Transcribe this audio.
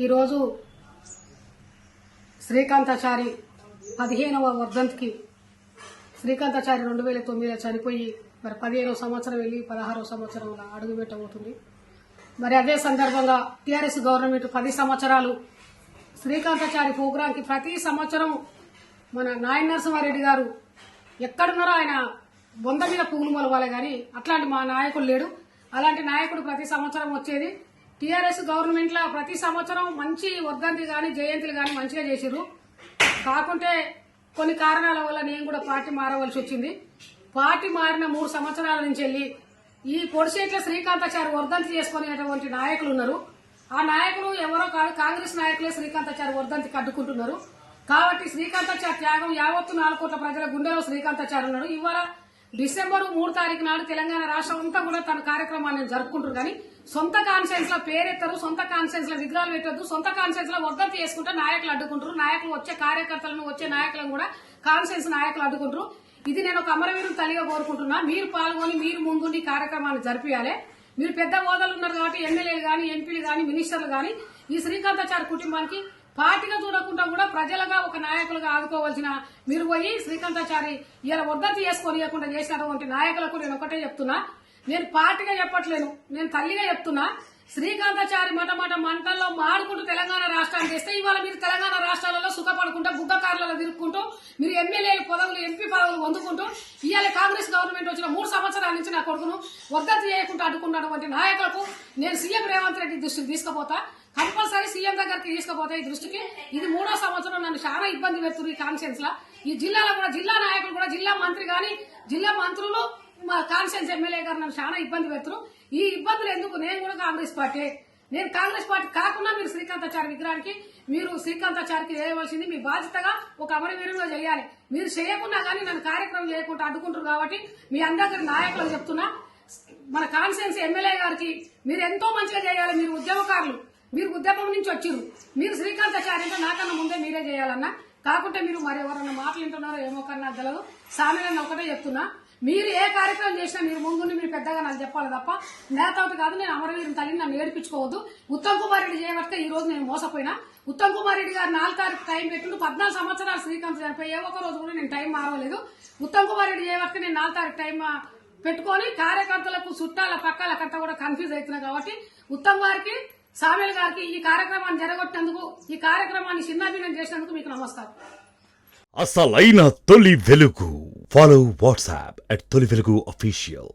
ఈరోజు శ్రీకాంతాచారి 15వ వర్ధంతికి శ్రీకాంతాచారి 2009లో చనిపోయి మరి 15వ సంవత్సరం వెళ్ళి 16వ సంవత్సరంలో అడుగుపెట్టబోతుంది. మరి అదే సందర్భంగా టీఆర్ఎస్ గవర్నమెంట్ 10 సంవత్సరాలు శ్రీకాంతాచారి ప్రోగ్రాంకి ప్రతి సంవత్సరం మన నాయన నరసింహారెడ్డి గారు ఎక్కడున్నారో ఆయన బొంద మీద పువ్వులు మొలవాలి కానీ అట్లాంటి మా నాయకుడు లేడు. అలాంటి నాయకుడు ప్రతి సంవత్సరం వచ్చేది. టీఆర్ఎస్ గవర్నమెంట్ లో ప్రతి సంవత్సరం మంచి వర్ధంతి గాని జయంతులు గాని మంచిగా చేసిర్రు. కాకుంటే కొన్ని కారణాల వల్ల నేను కూడా పార్టీ మారవలసి వచ్చింది. పార్టీ మారిన 3 సంవత్సరాల నుంచి వెళ్ళి ఈ పొడిసేట్ల శ్రీకాంతాచారి వర్ధంతి చేసుకునేటువంటి నాయకులు ఉన్నారు. ఆ నాయకులు ఎవరో కాదు, కాంగ్రెస్ నాయకులే శ్రీకాంతాచారి వర్ధంతికి అడ్డుకుంటున్నారు. కాబట్టి శ్రీకాంతాచారి త్యాగం యావత్తు 4 కోట్ల ప్రజల గుండెలో శ్రీకాంతాచారి ఉన్నాడు. ఇవాళ డిసెంబర్ 3 తారీఖు నాడు తెలంగాణ రాష్ట్రం అంతా కూడా తన కార్యక్రమాన్ని జరుపుకుంటారు. కానీ సొంత కాన్ఫరెన్స్ లో పేరెత్తరు, సొంత కాన్ఫరెన్స్ లో విగ్రహాలు పెట్టొద్దు, సొంత కాన్ఫరెన్స్ లో వర్ధంతి చేసుకుంటే నాయకులు అడ్డుకుంటారు. నాయకులు వచ్చే కార్యకర్తలను వచ్చే నాయకులను కూడా కాన్ఫరెన్స్ నాయకులు అడ్డుకుంటారు. ఇది నేను ఒక అమరవీరుని తల్లిగా కోరుకుంటున్నా. మీరు పాల్గొని మీరు ముందుండి కార్యక్రమాన్ని జరిపియాలి. మీరు పెద్ద హోదాలు ఉన్నారు కాబట్టి ఎమ్మెల్యేలు గాని ఎంపీలు గాని మినిస్టర్లు గాని ఈ శ్రీకాంతాచారి కుటుంబానికి పార్టీగా చూడకుండా కూడా ప్రజలుగా ఒక నాయకులుగా ఆదుకోవాల్సిన మీరు పోయి శ్రీకాంతాచారి ఇలా వర్ధంతి చేసుకొనియకుండా చేసినటువంటి నాయకులకు నేను ఒకటే చెప్తున్నా. నేను పార్టీగా చెప్పట్లేను, నేను తల్లిగా చెప్తున్నా. శ్రీకాంతాచారి మటమట మంటల్లో మాడుకుంటూ తెలంగాణ రాష్ట్రాన్ని చేస్తే ఇవాళ మీరు తెలంగాణ రాష్ట్రాలలో సుఖపడుకుంటూ బుగ్గకారులలో తిరుక్కుంటూ మీరు ఎమ్మెల్యేల పదవులు ఎంపీ పదవులు పొందుకుంటూ ఇవాళ కాంగ్రెస్ గవర్నమెంట్ వచ్చిన 3 సంవత్సరాల నుంచి నా కొడుకును వర్ధంతి చేయకుండా అడ్డుకున్నటువంటి నాయకులకు నేను సీఎం రేవంత్ రెడ్డి దృష్టికి తీసుకుపోతా. కంపల్సరీ సీఎం దగ్గరికి తీసుకుపోతా. ఈ దృష్టికి ఇది 3వ సంవత్సరం నన్ను చాలా ఇబ్బంది పెడుతుంది. ఈ కాన్ఫరెన్స్ లో ఈ జిల్లాలో కూడా జిల్లా నాయకులు కూడా జిల్లా మంత్రి గాని జిల్లా మంత్రులు మా కాన్ఫరెన్స్ ఎమ్మెల్యే గారు నన్ను చాలా ఇబ్బంది పెడుతున్నారు. ఈ ఇబ్బందులు ఎందుకు? నేను కూడా కాంగ్రెస్ పార్టీ, నేను కాంగ్రెస్ పార్టీ కాకుండా మీరు శ్రీకాంతాచారి విగ్రహానికి మీరు శ్రీకాంతాచారికి చేయవలసింది మీ బాధ్యతగా ఒక అమరవీరుగా చేయాలి. మీరు చేయకుండా కానీ నన్ను కార్యక్రమం చేయకుండా అడ్డుకుంటారు. కాబట్టి మీ అందరి నాయకులకు చెప్తున్నా, మన కాన్ఫరెన్స్ ఎమ్మెల్యే గారికి మీరు ఎంతో మంచిగా చేయాలి. మీరు ఉద్యమకారులు, మీరు ఉద్యమం నుంచి వచ్చిర్రు. మీరు శ్రీకాంతాచారి అంటే నాకన్నా ముందే మీరే చేయాలన్నా. కాకుంటే మీరు మరి ఎవరన్నా మాటలు వింటున్నారో ఏమో కన్నా గలదు. సామెలను ఒకటే చెప్తున్నా, మీరు ఏ కార్యక్రమం చేసినా మీరు ముందు మీరు పెద్దగా నాకు చెప్పాలి తప్ప నేతవుట్ కాదు. నేను అమరవీరుని తల్లిని నన్ను ఏడిపించుకోవద్దు. ఉత్తమ్ కుమార్ రెడ్డి చేయబట్టే ఈ రోజు నేను మోసపోయినా. ఉత్తమ్ కుమార్ రెడ్డి గారు 4 తారీఖు టైం పెట్టిండు. 14 సంవత్సరాలు శ్రీకాంత్ చనిపోయి ఏ ఒక్క రోజు కూడా నేను టైం మారలేదు. ఉత్తమ్ కుమార్ రెడ్డి చేయబట్టే నేను 4 తారీఖు టైం పెట్టుకొని కార్యకర్తలకు చుట్టాల పక్కలకంతా కూడా కన్ఫ్యూజ్ అవుతున్నా. కాబట్టి ఉత్తమ్ గారికి సామేల్ గారికి ఈ కార్యక్రమాన్ని జరగొట్టినందుకు, ఈ కార్యక్రమాన్ని చిన్నాభిన్నం చేసినందుకు మీకు నమస్కారం. అసలైన తొలి వెలుగు. ఫాలో వాట్సాప్ @తొలి వెలుగు official.